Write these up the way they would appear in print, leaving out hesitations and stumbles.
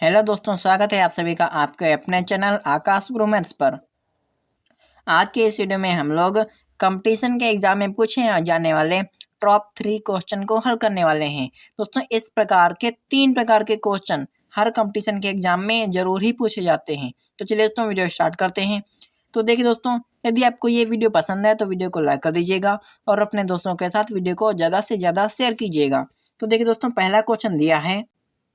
Hello दोस्तों, स्वागत है आप सभी का आपके अपने चैनल आकाश गुरु मैथ्स पर। आज के इस वीडियो में हम लोग कंपटीशन के एग्जाम में पूछे जाने वाले टॉप 3 क्वेश्चन को हल करने वाले हैं। दोस्तों, इस प्रकार के 3 प्रकार के क्वेश्चन हर कंपटीशन के एग्जाम में जरूर ही पूछे जाते हैं। तो चलिए दोस्तों, वीडियो स्टार्ट करते हैं। तो देखिए दोस्तों, यदि आपको ये वीडियो पसंद है तो वीडियो को लाइक कर दीजिएगा और अपने दोस्तों के साथ वीडियो को ज़्यादा से ज़्यादा शेयर कीजिएगा। तो देखिए दोस्तों, पहला क्वेश्चन दिया है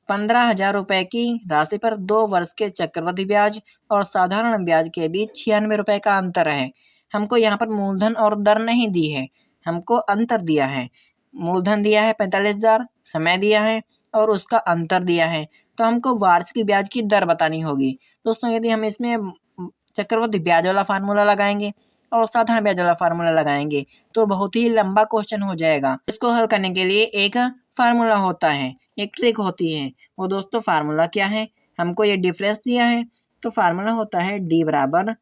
15,000 रुपए की राशि पर 2 वर्ष के चक्रवृद्धि ब्याज और साधारण ब्याज के बीच 96 रुपए का अंतर है। हमको यहाँ पर मूलधन और दर नहीं दी है, हमको अंतर दिया है। मूलधन दिया है 45,000, समय दिया है और उसका अंतर दिया है। तो हमको वार्षिक ब्याज की दर बतानी होगी। दोस्तों, यदि हम इसमें चक्रवृद्धि ब्याज वाला फार्मूला लगाएंगे और साधारण ब्याज वाला फार्मूला लगाएंगे तो बहुत ही लंबा क्वेश्चन हो जाएगा। इसको हल करने के लिए एक फार्मूला होता है, एक ट्रिक होती है। वो दोस्तों फार्मूला क्या है, हमको ये डिफरेंस दिया है तो फार्मूला होता है डी बराबर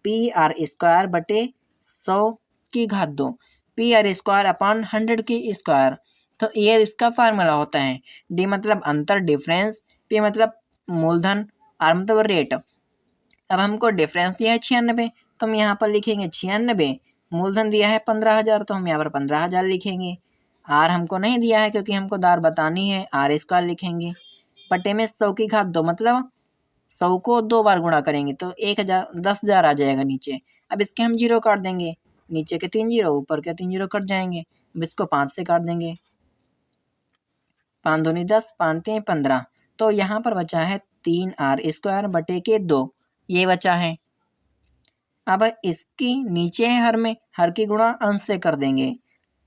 पी आर स्क्वायर बटे 100 की घात 2, पी आर स्क्वायर अपॉन 100 की स्क्वायर। तो ये इसका फार्मूला होता है। डी मतलब अंतर, डिफरेंस, पी मतलब मूलधन, आर मतलब रेट। अब हमको डिफरेंस दिया है 96, तो हम यहाँ पर लिखेंगे 96। मूलधन दिया है 15,000, तो हम यहाँ पर 15,000 लिखेंगे। आर हमको नहीं दिया है क्योंकि हमको दार बतानी है, आर स्क्वायर लिखेंगे। बटे में 100 की घात 2 मतलब 100 को 2 बार गुणा करेंगे तो 1000 10,000 आ जाएगा नीचे। अब इसके हम जीरो काट देंगे, नीचे के 3 जीरो ऊपर के 3 जीरो कट जाएंगे। अब इसको 5 से काट देंगे, 5 दूनी 10, 5 3 15। तो यहाँ पर बचा है 3R स्क्वायर बटे के 2, ये बचा है। अब इसकी नीचे है हर में, हर की गुणा अंश से कर देंगे।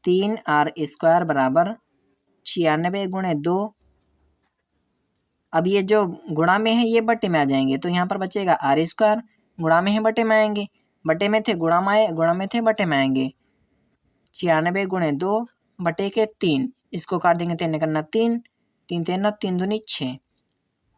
3R स्क्वायर बराबर 96 गुणे 2। अब ये जो गुणा में है ये बटे में आ जाएंगे, तो यहाँ पर बचेगा आर स्क्वायर। गुणा में है बटे में आएंगे, बटे में थे गुणा में थे बटे में आएंगे। 96 गुणे 2 बटे के 3, इसको काट देंगे 3 करना 3, 3 3 3 दूनी 6।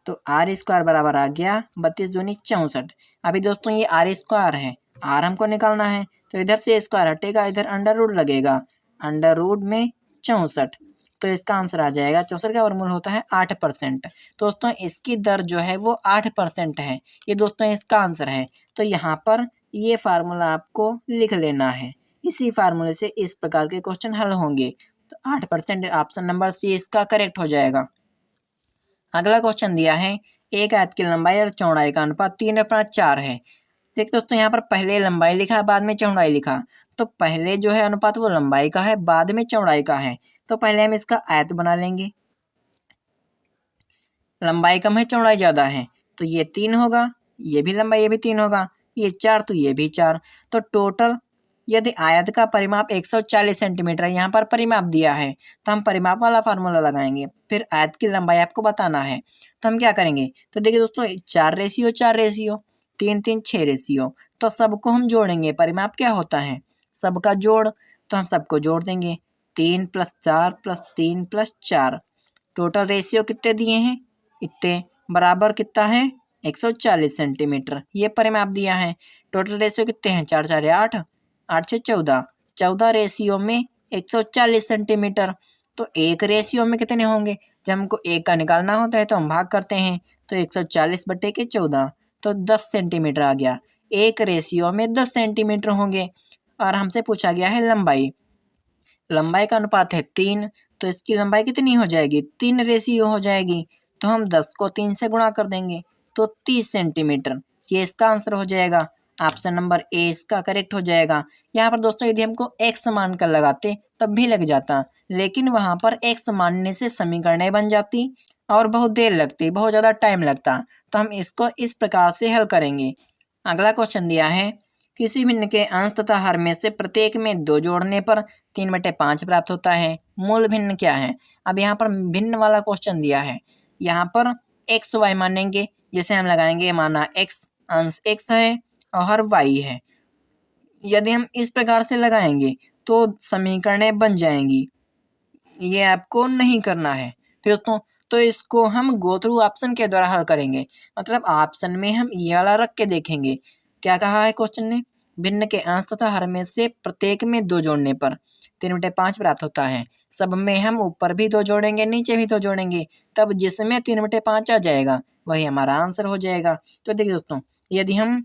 तो आर स्क्वायर बराबर आ गया 32 दूनी 64। अभी दोस्तों ये आर स्क्वायर है, आर हमको निकालना है तो इधर से स्क्वायर हटेगा, इधर अंडर रूट लगेगा, अंडर रूट में 64। तो इसका आंसर आ जाएगा 64 का वर्गमूल होता है 8%। दोस्तों इसकी दर जो है वो 8% है। ये दोस्तों इसका आंसर है। तो यहाँ पर ये फार्मूला आपको लिख लेना है। इसी फार्मूले से इस प्रकार के क्वेश्चन हल होंगे। तो 8% ऑप्शन नंबर सी इसका करेक्ट हो जाएगा। अगला क्वेश्चन दिया है एक आयत की लंबाई और चौड़ाई का अनुपात 3:4 है। देख दोस्तों, यहाँ पर पहले लंबाई लिखा, बाद में चौड़ाई लिखा। तो पहले जो है अनुपात वो लंबाई का है, बाद में चौड़ाई का है। तो पहले हम इसका आयत बना लेंगे। लंबाई कम है, चौड़ाई ज्यादा है, तो ये 3 होगा, ये भी लंबाई ये भी 3 होगा, ये 4 तो ये भी 4। तो टोटल यदि आयत का परिमाप 140 सेंटीमीटर है, यहाँ पर परिमाप दिया है तो हम परिमाप वाला फार्मूला लगाएंगे। फिर आयत की लंबाई आपको बताना है, तो हम क्या करेंगे। तो देखिए दोस्तों, 4:4, 3 3 6 रेशियो। तो सबको हम जोड़ेंगे, परिमाप क्या होता है, सबका जोड़। तो हम सबको जोड़ देंगे, 3 + 4 + 3 + 4। टोटल रेशियो कितने दिए हैं, इतने, बराबर कितना है 140 सेंटीमीटर, ये परिमाप दिया है। टोटल रेशियो कितने हैं, 4 4 8, 8 से 14, 14 रेशियो में 140 सेंटीमीटर। तो एक रेशियो में कितने होंगे, जब हमको एक का निकालना होता है तो हम भाग करते हैं। तो 140 बटे के 14, तो 10 सेंटीमीटर आ गया। एक रेशियो में 10 सेंटीमीटर होंगे। और हमसे पूछा गया है लंबाई, लंबाई का अनुपात है 3, तो इसकी लंबाई कितनी हो जाएगी, 3 रेशियो हो जाएगी। तो हम 10 को 3 से गुणा कर देंगे तो 30 सेंटीमीटर, ये इसका आंसर हो जाएगा। ऑप्शन नंबर ए इसका करेक्ट हो जाएगा। यहाँ पर दोस्तों यदि हमको x मान कर लगाते तब भी लग जाता, लेकिन वहाँ पर x मानने से समीकरणें बन जाती और बहुत देर लगती, बहुत ज़्यादा टाइम लगता। तो हम इसको इस प्रकार से हल करेंगे। अगला क्वेश्चन दिया है किसी भिन्न के अंश तथा हर में से प्रत्येक में 2 जोड़ने पर 3/5 प्राप्त होता है। मूल भिन्न क्या है। अब यहाँ पर भिन्न वाला क्वेश्चन दिया है, यहाँ पर एक्स वाई मानेंगे। जैसे हम लगाएंगे, माना एक्स, अंश एक्स है और हर वाई है। यदि हम इस प्रकार से लगाएंगे तो समीकरणें बन जाएंगी, ये आपको नहीं करना है दोस्तों। तो इसको हम गो थ्रू ऑप्शन के द्वारा हल करेंगे। मतलब ऑप्शन में हम ये वाला रख के देखेंगे। क्या कहा है क्वेश्चन ने, भिन्न के अंश तथा हर में से प्रत्येक में 2 जोड़ने पर 3/5 प्राप्त होता है। सब में हम ऊपर भी 2 जोड़ेंगे, नीचे भी 2 जोड़ेंगे, तब जिसमें 3/5 आ जाएगा वही हमारा आंसर हो जाएगा। तो देखिए दोस्तों, यदि हम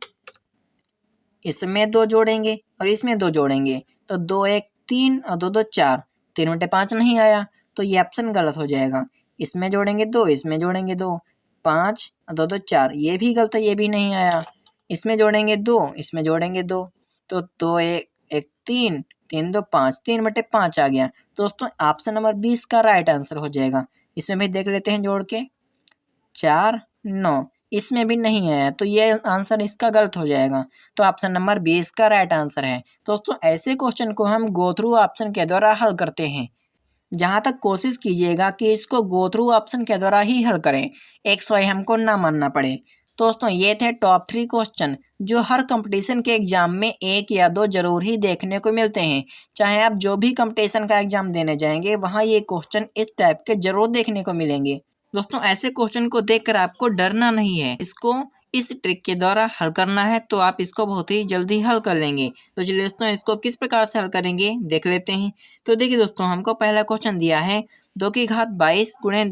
इसमें 2 जोड़ेंगे और इसमें 2 जोड़ेंगे तो 2 1 3 और 2 2 4, 3 बटे 5 नहीं आया, तो ये ऑप्शन गलत हो जाएगा। इसमें जोड़ेंगे 2, इसमें जोड़ेंगे 2, 5 और 2 2 4, ये भी गलत है, ये भी नहीं आया। इसमें जोड़ेंगे 2, इसमें जोड़ेंगे 2, तो 2 1 1 3, 3 2 5, 3 बटे 5 आ गया। दोस्तों ऑप्शन नंबर 20 का राइट आंसर हो जाएगा। इसमें भी देख लेते हैं जोड़ के, 4 9, इसमें भी नहीं आया, तो ये आंसर इसका गलत हो जाएगा। तो ऑप्शन नंबर 20 का राइट आंसर है। दोस्तों ऐसे क्वेश्चन को हम गो थ्रू ऑप्शन के द्वारा हल करते हैं। जहाँ तक कोशिश कीजिएगा कि इसको गो थ्रू ऑप्शन के द्वारा ही हल करें, एक्स वाई हमको ना मानना पड़े। दोस्तों ये थे टॉप 3 क्वेश्चन जो हर कंपटीशन के एग्जाम में 1 या 2 जरूर ही देखने को मिलते हैं। चाहे आप जो भी कंपटीशन का एग्जाम देने जाएंगे वहाँ ये क्वेश्चन इस टाइप के जरूर देखने को मिलेंगे। दोस्तों ऐसे क्वेश्चन को देखकर आपको डरना नहीं है, इसको इस ट्रिक के द्वारा हल करना है, तो आप इसको बहुत ही जल्दी हल कर लेंगे। तो चलिए दोस्तों इसको किस प्रकार से हल करेंगे देख लेते हैं। तो देखिए दोस्तों, हमको पहला क्वेश्चन दिया है 2 की घात 22 गुणे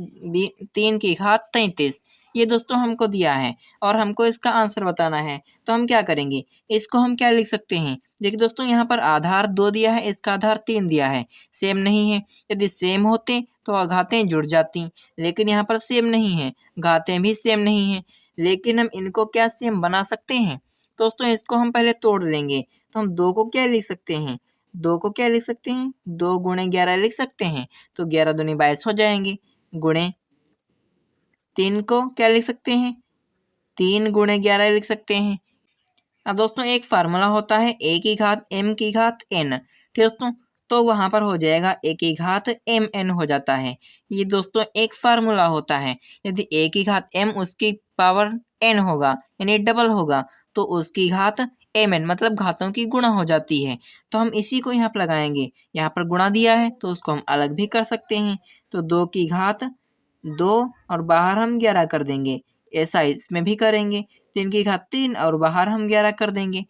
3 की घात 33, ये दोस्तों हमको दिया है और हमको इसका आंसर बताना है। तो हम क्या करेंगे, इसको हम क्या लिख सकते हैं। देखिए दोस्तों, यहाँ पर आधार 2 दिया है, इसका आधार 3 दिया है, सेम नहीं है। यदि सेम होते तो घातें जुड़ जाती, लेकिन यहाँ पर सेम नहीं है, घातें भी सेम नहीं है। लेकिन हम इनको क्या सेम बना सकते हैं। दोस्तों इसको हम पहले तोड़ लेंगे, तो हम 2 को क्या लिख सकते हैं, 2 को क्या लिख सकते हैं, 2 गुणे 11 लिख सकते हैं, तो 11 दूनी 22 हो जाएंगे। गुणे 3 को क्या लिख सकते हैं, 3 गुणे 11 लिख सकते हैं। अब दोस्तों एक फार्मूला होता है ए की घात m की घात n, ठीक दोस्तों, तो वहां पर हो जाएगा ए की घात m n हो जाता है। ये दोस्तों एक फार्मूला होता है। यदि ए की घात m उसकी पावर n होगा यानी डबल होगा, तो उसकी घात m n मतलब घातों की गुणा हो जाती है। तो हम इसी को यहाँ पर लगाएंगे, यहाँ पर गुणा दिया है तो उसको हम अलग भी कर सकते हैं। तो 2 की घात 2 और बाहर हम 11 कर देंगे, ऐसा इसमें भी करेंगे। 3 की घात 3 और बाहर हम 11 कर देंगे,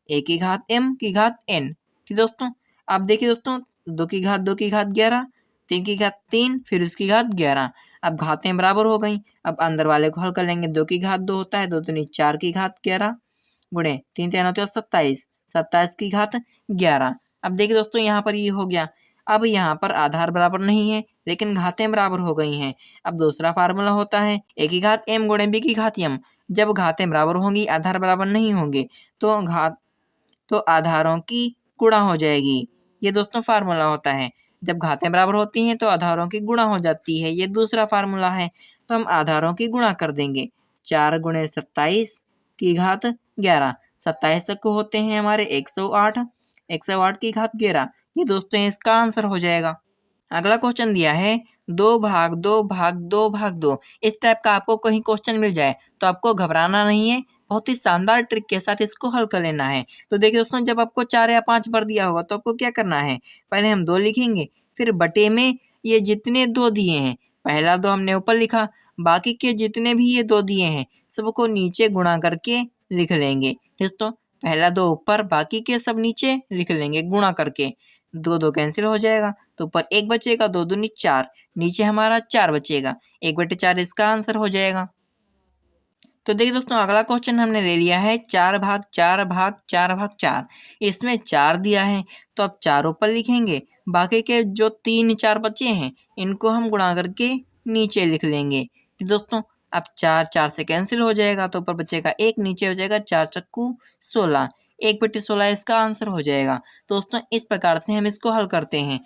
ए की घात m की घात n। ठीक दोस्तों, अब देखिए दोस्तों, 2 की घात 2 की घात 11, 3 की घात 3 फिर उसकी घात 11, अब घातें बराबर हो गई। अब अंदर वाले को हल कर लेंगे, 2 की घात 2 होता है, 2 दूनी 4 की घात 11 गुणे 3 3 होते हैं 27, 27 की घात 11। अब देखिए दोस्तों यहाँ पर ये हो गया। अब यहाँ पर आधार बराबर नहीं है लेकिन घातें बराबर हो गई हैं। अब दूसरा फार्मूला होता है ए की घात m गुणे b की घात m। जब घातें बराबर होंगी आधार बराबर नहीं होंगे तो आधारों की गुणा हो जाएगी। ये दोस्तों फार्मूला होता है। जब घातें बराबर होती हैं तो आधारों की गुणा हो जाती है, ये दूसरा फार्मूला है। तो हम आधारों की गुणा कर देंगे, 4 गुणे 27 की घात 11, 27 को होते हैं हमारे 108, 108 की घात 11। ये दोस्तों इसका आंसर हो जाएगा। अगला क्वेश्चन दिया है 2 भाग 2 भाग 2 भाग 2। इस टाइप का आपको कहीं क्वेश्चन मिल जाए तो आपको घबराना नहीं है, बहुत ही शानदार ट्रिक के साथ इसको हल कर लेना है। तो देखिए दोस्तों, जब आपको 4 या 5 बार दिया होगा तो आपको क्या करना है, पहले हम 2 लिखेंगे, फिर बटे में ये जितने 2 दिए हैं, पहला 2 हमने ऊपर लिखा, बाकी के जितने भी ये 2 दिए हैं सबको नीचे गुणा करके लिख लेंगे। दोस्तों पहला 2 ऊपर, बाकी के सब नीचे लिख लेंगे गुणा करके। 2 2 कैंसिल हो जाएगा तो ऊपर 1 बचेगा, 2 दूनी 4, नीचे हमारा 4 बचेगा, 1/4 इसका आंसर हो जाएगा। तो देखिए दोस्तों, अगला क्वेश्चन हमने ले लिया है 4 भाग 4 भाग 4 भाग 4। इसमें 4 दिया है तो अब 4 ऊपर लिखेंगे, बाकी के जो 3 4 बचे हैं इनको हम गुणा करके नीचे लिख लेंगे। तो दोस्तों अब 4 4 से कैंसिल हो जाएगा तो ऊपर बचेगा 1, नीचे बचेगा 4 चक्कू 16, 1/16 इसका आंसर हो जाएगा। दोस्तों इस प्रकार से हम इसको हल करते हैं।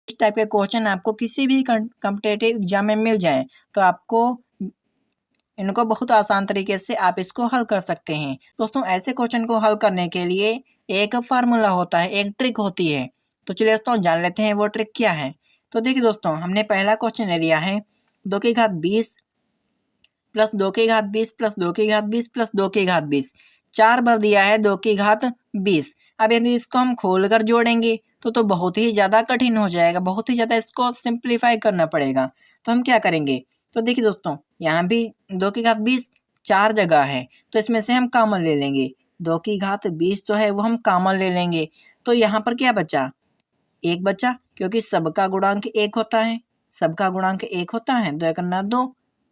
इस टाइप के क्वेश्चन आपको किसी भी कॉम्पिटेटिव एग्जाम में मिल जाए तो आपको इनको बहुत आसान तरीके से आप इसको हल कर सकते हैं। दोस्तों ऐसे क्वेश्चन को हल करने के लिए एक फार्मूला होता है, एक ट्रिक होती है। तो चलिए दोस्तों जान लेते हैं वो ट्रिक क्या है। तो देखिए दोस्तों, हमने पहला क्वेश्चन ले लिया है 2 की घात 20 प्लस 2 की घात 20 प्लस 2 की घात 20 प्लस 2 की घात 20, 4 बार दिया है 2 की घात 20। अब यदि इसको हम खोलकर जोड़ेंगे तो बहुत ही ज़्यादा कठिन हो जाएगा, बहुत ही ज़्यादा इसको सिंप्लीफाई करना पड़ेगा। तो हम क्या करेंगे, तो देखिए दोस्तों यहाँ भी 2 की घात 20 4 जगह है तो इसमें से हम कॉमन ले लेंगे, 2 की घात 20 जो है वो हम कॉमन ले लेंगे। तो यहाँ पर क्या बचा, 1 बचा, क्योंकि सबका गुणांक 1 होता है, सबका गुणांक 1 होता है, 2 1 2,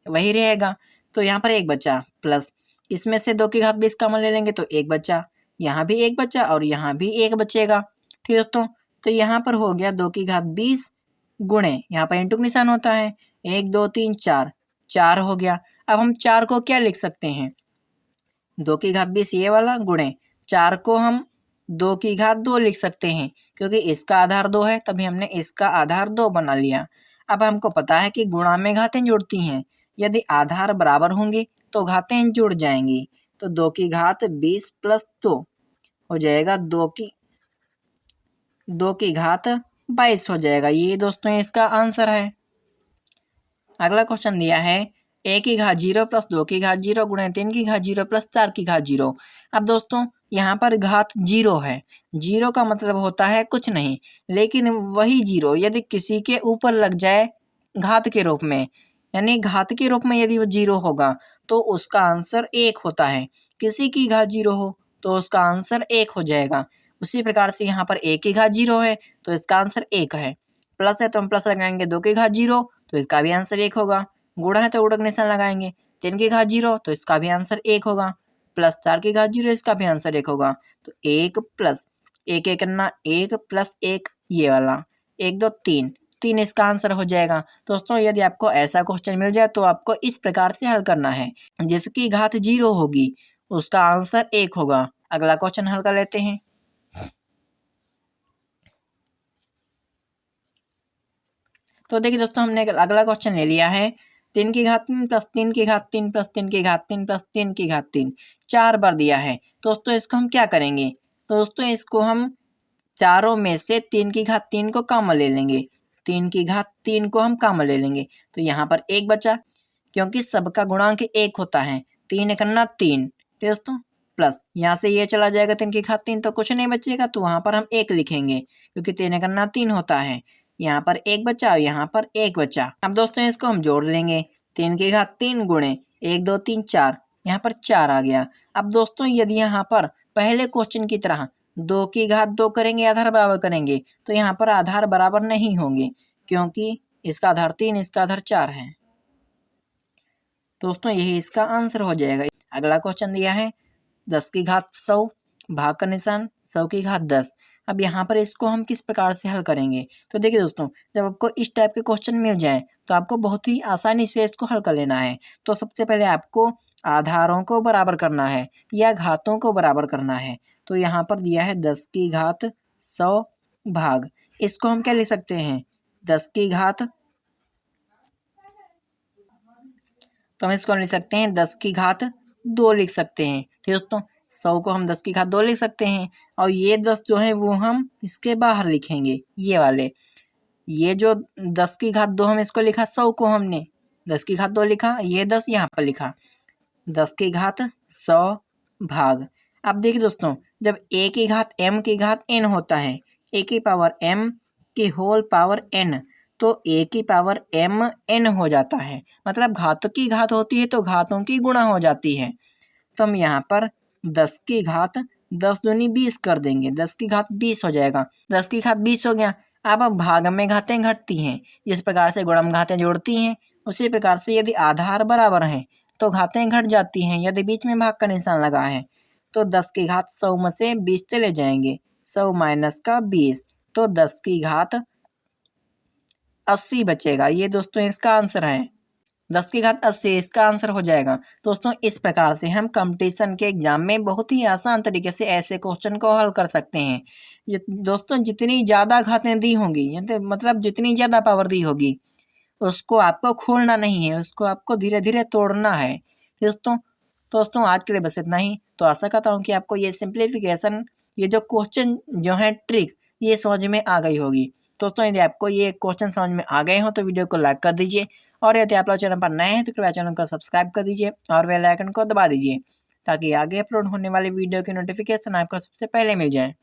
वही रहेगा। तो यहाँ पर एक बचा, प्लस इसमें से 2 की घात 20 कॉमन ले लेंगे तो एक बचा, यहाँ भी एक बचा और यहाँ भी एक बचेगा। ठीक है दोस्तों, तो यहाँ पर हो गया 2 की घात 20 गुणे, यहाँ पर इंटू का निशान होता है, 1 2 3 4, 4 हो गया। अब हम 4 को क्या लिख सकते हैं, 2 की घात 20 ये वाला गुणे 4 को हम 2 की घात 2 लिख सकते हैं, क्योंकि इसका आधार 2 है तभी हमने इसका आधार 2 बना लिया। अब हमको पता है कि गुणा में घातें जुड़ती हैं, यदि आधार बराबर होंगे तो घातें जुड़ जाएंगी। तो 2 की घात 20 प्लस 2 हो जाएगा 2 की घात 22 हो जाएगा। ये दोस्तों इसका आंसर है। अगला क्वेश्चन दिया है a की घात 0 प्लस 2 की घात 0 गुणे 3 की घात 0 प्लस 4 की घात 0। अब दोस्तों यहाँ पर घात 0 है, 0 का मतलब होता है कुछ नहीं, लेकिन वही 0 यदि किसी के ऊपर लग जाए घात के रूप में, यानी घात के रूप में यदि वो 0 होगा तो उसका आंसर 1 होता है। किसी की घात 0 हो तो उसका आंसर 1 हो जाएगा। उसी प्रकार से यहाँ पर a की घात 0 है तो इसका आंसर 1 है। प्लस है तो हम प्लस लगाएंगे 2 की घात 0 तो इसका भी आंसर 1 होगा। गुणा है तो गुणक निशान लगाएंगे, 3 की घात 0 तो इसका भी आंसर 1 होगा, प्लस 4 की घात 0 इसका भी आंसर 1 होगा। तो 1 प्लस 1 1 करना 1 प्लस 1 ये वाला 1 2 3 3 इसका आंसर हो जाएगा। दोस्तों यदि आपको ऐसा क्वेश्चन मिल जाए तो आपको इस प्रकार से हल करना है, जिसकी घात 0 होगी उसका आंसर 1 होगा। अगला क्वेश्चन हल कर लेते हैं। तो देखिए दोस्तों हमने अगला क्वेश्चन ले लिया है 3 की घात 3 प्लस 3 की घात 3 प्लस 3 की घात 3 प्लस 3 की घात 3 4 बार दिया है। दोस्तों इसको हम क्या करेंगे, तो दोस्तों इसको हम चारों में से 3 की घात 3 को कॉमन ले लेंगे, 3 की घात 3 को हम कॉमन ले लेंगे तो यहाँ पर एक बचा, क्योंकि सबका गुणांक 1 होता है, 3 करना 3 दोस्तों, प्लस यहाँ से ये चला जाएगा 3 की घात 3 तो कुछ नहीं बचेगा, तो वहाँ पर हम 1 लिखेंगे क्योंकि 3 करना 3 होता है। यहाँ पर एक बचा और यहाँ पर एक बचा। अब दोस्तों इसको हम जोड़ लेंगे, 3 की घात 3 गुणे 1 2 3 4, यहाँ पर 4 आ गया। अब दोस्तों यदि यहाँ पर पहले क्वेश्चन की तरह 2 की घात 2 करेंगे आधार बराबर करेंगे तो यहाँ पर आधार बराबर नहीं होंगे, क्योंकि इसका आधार 3 इसका आधार 4 है। दोस्तों यही इसका आंसर हो जाएगा। अगला क्वेश्चन दिया है 10 की घात 100 भाग का निशान 100 की घात 10। अब यहाँ पर इसको हम किस प्रकार से हल करेंगे, तो देखिए दोस्तों जब आपको इस टाइप के क्वेश्चन मिल जाए तो आपको बहुत ही आसानी से इसको हल कर लेना है। तो सबसे पहले आपको आधारों को बराबर करना है या घातों को बराबर करना है। तो यहाँ पर दिया है 10 की घात 100 भाग, इसको हम क्या लिख सकते हैं 10 की घात, तो हम इसको लिख सकते हैं 10 की घात 2 लिख सकते हैं। ठीक दोस्तों 100 को हम 10 की घात 2 लिख सकते हैं और ये 10 जो है वो हम इसके बाहर लिखेंगे, ये वाले, ये जो 10 की घात 2 हम इसको लिखा, 100 को हमने 10 की घात 2 लिखा, ये 10 यहाँ पर लिखा, 10 की घात 100 भाग। अब देखिए दोस्तों जब a की घात m की घात n होता है, a की पावर m की होल पावर n, तो a की पावर m n हो जाता है, मतलब घातों की घात होती है तो घातों की गुणा हो जाती है। तो हम यहाँ पर 10 की घात 10 दूनी 20 कर देंगे, 10 की घात 20 हो जाएगा, 10 की घात 20 हो गया। अब भाग में घातें घटती हैं, जिस प्रकार से गुणा में घातें जोड़ती हैं उसी प्रकार से यदि आधार बराबर हैं तो घातें घट जाती हैं। यदि बीच में भाग का निशान लगा है तो 10 की घात 100 में से 20 चले जाएंगे, 100 माइनस का 20, तो 10 की घात 80 बचेगा। ये दोस्तों इसका आंसर है, 10 की घात 80 इसका आंसर हो जाएगा। दोस्तों इस प्रकार से हम कंपटीशन के एग्जाम में बहुत ही आसान तरीके से ऐसे क्वेश्चन को हल कर सकते हैं। दोस्तों जितनी ज़्यादा घातें दी होंगी, मतलब जितनी ज़्यादा पावर दी होगी उसको आपको खोलना नहीं है, उसको आपको धीरे धीरे तोड़ना है। दोस्तों आज के लिए बस इतना ही। तो आशा करता हूँ कि आपको ये सिंप्लीफिकेशन, ये जो क्वेश्चन जो है ट्रिक, ये समझ में आ गई होगी। दोस्तों यदि आपको ये क्वेश्चन समझ में आ गए हो तो वीडियो को लाइक कर दीजिए, और यदि आप लोग चैनल पर नए हैं तो कृपया चैनल को सब्सक्राइब कर दीजिए और बेल आइकन को दबा दीजिए, ताकि आगे अपलोड होने वाली वीडियो की नोटिफिकेशन आपको सबसे पहले मिल जाए।